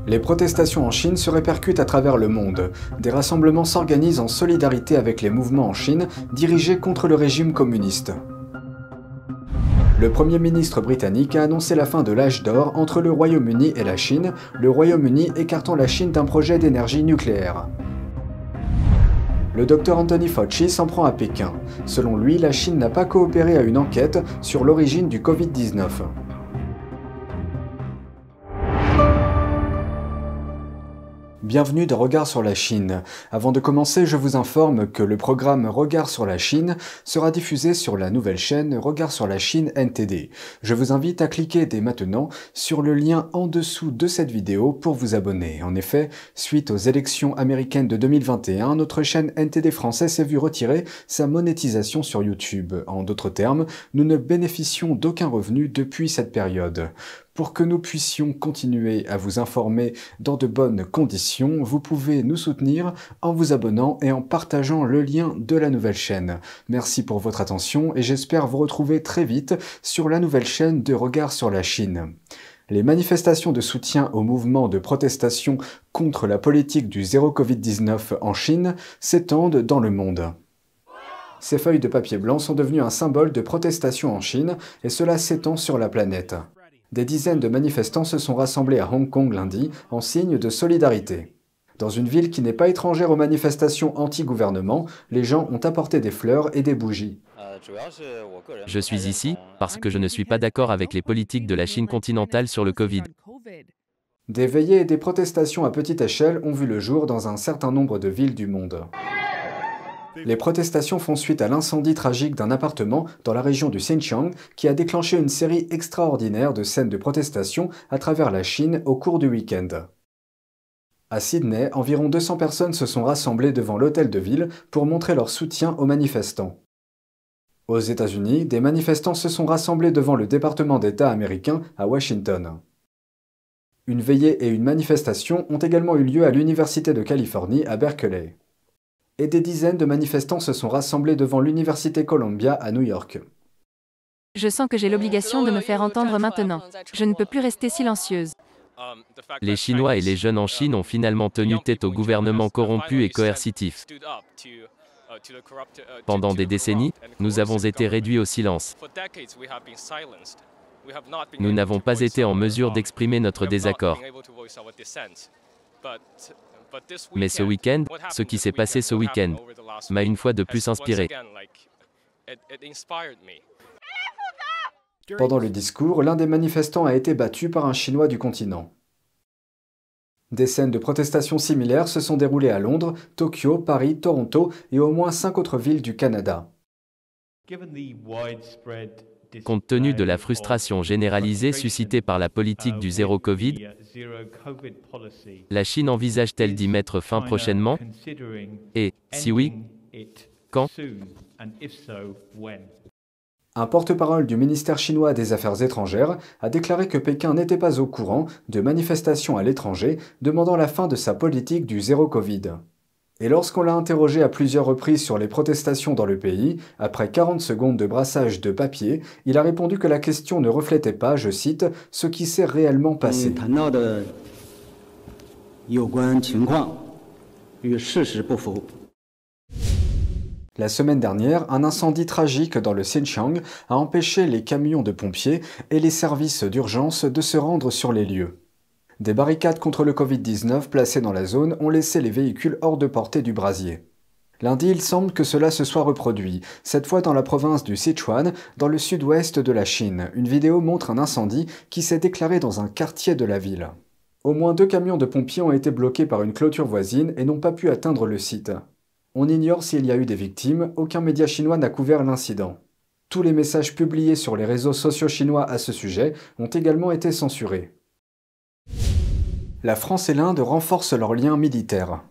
Les protestations en Chine se répercutent à travers le monde. Des rassemblements s'organisent en solidarité avec les mouvements en Chine dirigés contre le régime communiste. Le Premier ministre britannique a annoncé la fin de l'âge d'or entre le Royaume-Uni et la Chine, le Royaume-Uni écartant la Chine d'un projet d'énergie nucléaire. Le Dr Anthony Fauci s'en prend à Pékin. Selon lui, la Chine n'a pas coopéré à une enquête sur l'origine du Covid-19. Bienvenue dans Regard sur la Chine. Avant de commencer, je vous informe que le programme Regard sur la Chine sera diffusé sur la nouvelle chaîne Regard sur la Chine NTD. Je vous invite à cliquer dès maintenant sur le lien en dessous de cette vidéo pour vous abonner. En effet, suite aux élections américaines de 2021, notre chaîne NTD français s'est vue retirer sa monétisation sur YouTube. En d'autres termes, nous ne bénéficions d'aucun revenu depuis cette période. Pour que nous puissions continuer à vous informer dans de bonnes conditions, vous pouvez nous soutenir en vous abonnant et en partageant le lien de la nouvelle chaîne. Merci pour votre attention et j'espère vous retrouver très vite sur la nouvelle chaîne de Regard sur la Chine. Les manifestations de soutien au mouvement de protestation contre la politique du zéro Covid-19 en Chine s'étendent dans le monde. Ces feuilles de papier blanc sont devenues un symbole de protestation en Chine et cela s'étend sur la planète. Des dizaines de manifestants se sont rassemblés à Hong Kong lundi en signe de solidarité. Dans une ville qui n'est pas étrangère aux manifestations anti-gouvernement, les gens ont apporté des fleurs et des bougies. Je suis ici parce que je ne suis pas d'accord avec les politiques de la Chine continentale sur le Covid. Des veillées et des protestations à petite échelle ont vu le jour dans un certain nombre de villes du monde. Les protestations font suite à l'incendie tragique d'un appartement dans la région du Xinjiang qui a déclenché une série extraordinaire de scènes de protestation à travers la Chine au cours du week-end. À Sydney, environ 200 personnes se sont rassemblées devant l'hôtel de ville pour montrer leur soutien aux manifestants. Aux États-Unis, des manifestants se sont rassemblés devant le département d'État américain à Washington. Une veillée et une manifestation ont également eu lieu à l'Université de Californie à Berkeley. Et des dizaines de manifestants se sont rassemblés devant l'Université Columbia à New York. Je sens que j'ai l'obligation de me faire entendre maintenant. Je ne peux plus rester silencieuse. Les Chinois et les jeunes en Chine ont finalement tenu tête au gouvernement corrompu et coercitif. Pendant des décennies, nous avons été réduits au silence. Nous n'avons pas été en mesure d'exprimer notre désaccord. Mais ce week-end, ce qui s'est passé ce week-end, m'a une fois de plus inspiré. Pendant le discours, l'un des manifestants a été battu par un Chinois du continent. Des scènes de protestation similaires se sont déroulées à Londres, Tokyo, Paris, Toronto et au moins 5 autres villes du Canada. Compte tenu de la frustration généralisée suscitée par la politique du zéro Covid, la Chine envisage-t-elle d'y mettre fin prochainement? Et, si oui, quand? Un porte-parole du ministère chinois des Affaires étrangères a déclaré que Pékin n'était pas au courant de manifestations à l'étranger demandant la fin de sa politique du zéro Covid. Et lorsqu'on l'a interrogé à plusieurs reprises sur les protestations dans le pays, après 40 secondes de brassage de papier, il a répondu que la question ne reflétait pas, je cite, « ce qui s'est réellement passé ». La semaine dernière, un incendie tragique dans le Xinjiang a empêché les camions de pompiers et les services d'urgence de se rendre sur les lieux. Des barricades contre le Covid-19 placées dans la zone ont laissé les véhicules hors de portée du brasier. Lundi, il semble que cela se soit reproduit, cette fois dans la province du Sichuan, dans le sud-ouest de la Chine. Une vidéo montre un incendie qui s'est déclaré dans un quartier de la ville. Au moins 2 camions de pompiers ont été bloqués par une clôture voisine et n'ont pas pu atteindre le site. On ignore s'il y a eu des victimes, aucun média chinois n'a couvert l'incident. Tous les messages publiés sur les réseaux sociaux chinois à ce sujet ont également été censurés. La France et l'Inde renforcent leurs liens militaires.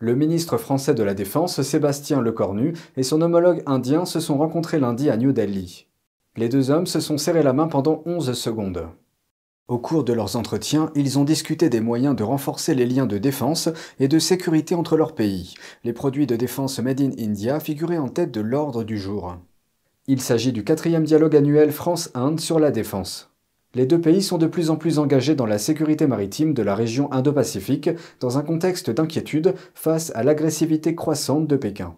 Le ministre français de la Défense, Sébastien Lecornu, et son homologue indien se sont rencontrés lundi à New Delhi. Les deux hommes se sont serrés la main pendant 11 secondes. Au cours de leurs entretiens, ils ont discuté des moyens de renforcer les liens de défense et de sécurité entre leurs pays. Les produits de défense Made in India figuraient en tête de l'ordre du jour. Il s'agit du 4e dialogue annuel France-Inde sur la défense. Les deux pays sont de plus en plus engagés dans la sécurité maritime de la région Indo-Pacifique dans un contexte d'inquiétude face à l'agressivité croissante de Pékin.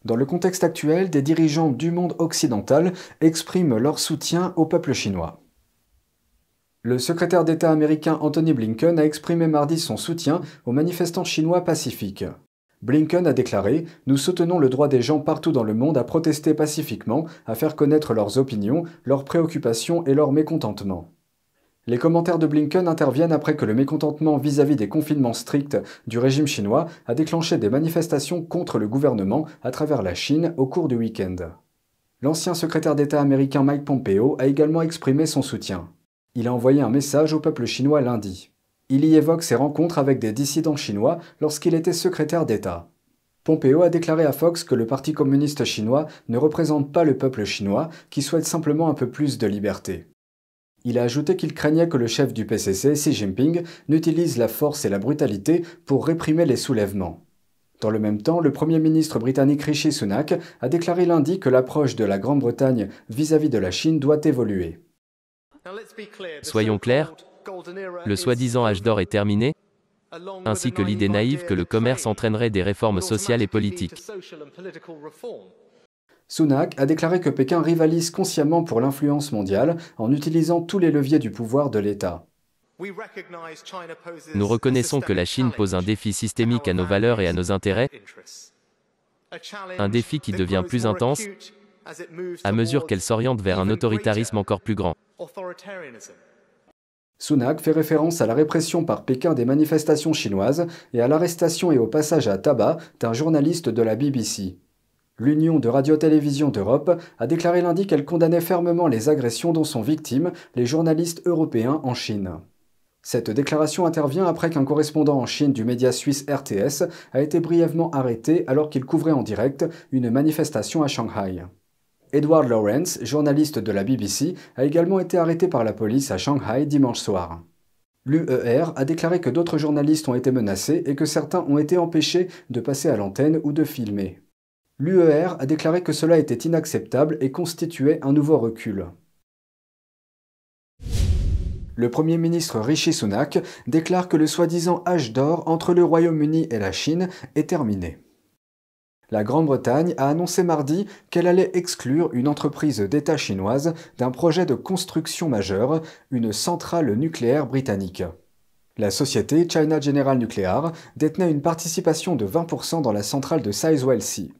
Dans le contexte actuel, des dirigeants du monde occidental expriment leur soutien au peuple chinois. Le secrétaire d'État américain Antony Blinken a exprimé mardi son soutien aux manifestants chinois pacifiques. Blinken a déclaré « Nous soutenons le droit des gens partout dans le monde à protester pacifiquement, à faire connaître leurs opinions, leurs préoccupations et leur mécontentement. » Les commentaires de Blinken interviennent après que le mécontentement vis-à-vis des confinements stricts du régime chinois a déclenché des manifestations contre le gouvernement à travers la Chine au cours du week-end. L'ancien secrétaire d'État américain Mike Pompeo a également exprimé son soutien. Il a envoyé un message au peuple chinois lundi. Il y évoque ses rencontres avec des dissidents chinois lorsqu'il était secrétaire d'État. Pompeo a déclaré à Fox que le Parti communiste chinois ne représente pas le peuple chinois, qui souhaite simplement un peu plus de liberté. Il a ajouté qu'il craignait que le chef du PCC, Xi Jinping, n'utilise la force et la brutalité pour réprimer les soulèvements. Dans le même temps, le Premier ministre britannique Rishi Sunak a déclaré lundi que l'approche de la Grande-Bretagne vis-à-vis de la Chine doit évoluer. Soyons clairs, le soi-disant âge d'or est terminé, ainsi que l'idée naïve que le commerce entraînerait des réformes sociales et politiques. Sunak a déclaré que Pékin rivalise consciemment pour l'influence mondiale en utilisant tous les leviers du pouvoir de l'État. Nous reconnaissons que la Chine pose un défi systémique à nos valeurs et à nos intérêts, un défi qui devient plus intense à mesure qu'elle s'oriente vers un autoritarisme encore plus grand. Sunak fait référence à la répression par Pékin des manifestations chinoises et à l'arrestation et au passage à tabac d'un journaliste de la BBC. L'Union de Radio-Télévision d'Europe a déclaré lundi qu'elle condamnait fermement les agressions dont sont victimes les journalistes européens en Chine. Cette déclaration intervient après qu'un correspondant en Chine du média suisse RTS a été brièvement arrêté alors qu'il couvrait en direct une manifestation à Shanghai. Edward Lawrence, journaliste de la BBC, a également été arrêté par la police à Shanghai dimanche soir. L'UER a déclaré que d'autres journalistes ont été menacés et que certains ont été empêchés de passer à l'antenne ou de filmer. L'UER a déclaré que cela était inacceptable et constituait un nouveau recul. Le Premier ministre Rishi Sunak déclare que le soi-disant âge d'or entre le Royaume-Uni et la Chine est terminé. La Grande-Bretagne a annoncé mardi qu'elle allait exclure une entreprise d'État chinoise d'un projet de construction majeur, une centrale nucléaire britannique. La société China General Nuclear détenait une participation de 20% dans la centrale de Sizewell C.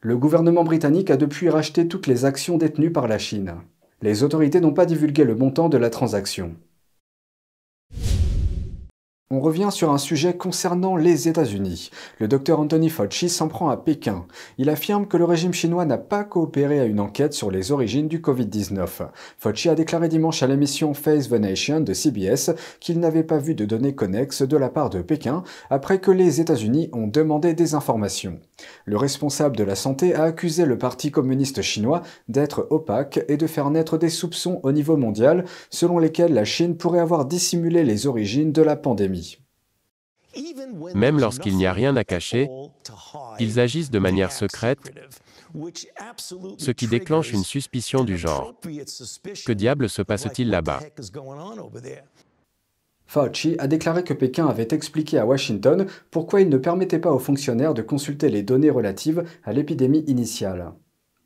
Le gouvernement britannique a depuis racheté toutes les actions détenues par la Chine. Les autorités n'ont pas divulgué le montant de la transaction. On revient sur un sujet concernant les États-Unis. Le docteur Anthony Fauci s'en prend à Pékin. Il affirme que le régime chinois n'a pas coopéré à une enquête sur les origines du Covid-19. Fauci a déclaré dimanche à l'émission Face the Nation de CBS qu'il n'avait pas vu de données connexes de la part de Pékin après que les États-Unis ont demandé des informations. Le responsable de la santé a accusé le Parti communiste chinois d'être opaque et de faire naître des soupçons au niveau mondial selon lesquels la Chine pourrait avoir dissimulé les origines de la pandémie. Même lorsqu'il n'y a rien à cacher, ils agissent de manière secrète, ce qui déclenche une suspicion du genre. Que diable se passe-t-il là-bas? Fauci a déclaré que Pékin avait expliqué à Washington pourquoi il ne permettait pas aux fonctionnaires de consulter les données relatives à l'épidémie initiale.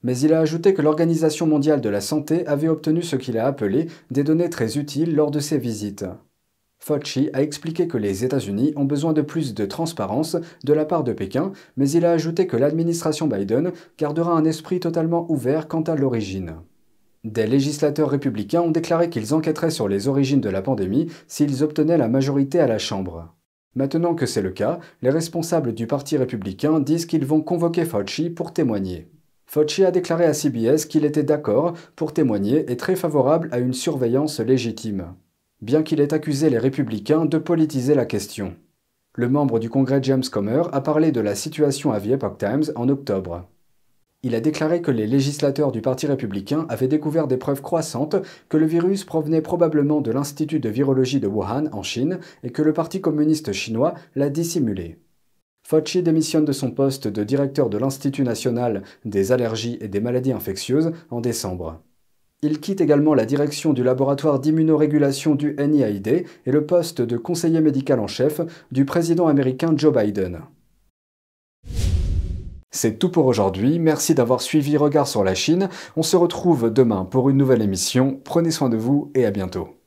Mais il a ajouté que l'Organisation mondiale de la santé avait obtenu ce qu'il a appelé des données très utiles lors de ses visites. Fauci a expliqué que les États-Unis ont besoin de plus de transparence de la part de Pékin, mais il a ajouté que l'administration Biden gardera un esprit totalement ouvert quant à l'origine. Des législateurs républicains ont déclaré qu'ils enquêteraient sur les origines de la pandémie s'ils obtenaient la majorité à la Chambre. Maintenant que c'est le cas, les responsables du Parti républicain disent qu'ils vont convoquer Fauci pour témoigner. Fauci a déclaré à CBS qu'il était d'accord pour témoigner et très favorable à une surveillance légitime, bien qu'il ait accusé les républicains de politiser la question. Le membre du Congrès James Comer a parlé de la situation à The Epoch Times en octobre. Il a déclaré que les législateurs du Parti républicain avaient découvert des preuves croissantes que le virus provenait probablement de l'Institut de virologie de Wuhan en Chine et que le Parti communiste chinois l'a dissimulé. Fauci démissionne de son poste de directeur de l'Institut national des allergies et des maladies infectieuses en décembre. Il quitte également la direction du laboratoire d'immunorégulation du NIAID et le poste de conseiller médical en chef du président américain Joe Biden. C'est tout pour aujourd'hui, merci d'avoir suivi Regard sur la Chine. On se retrouve demain pour une nouvelle émission. Prenez soin de vous et à bientôt.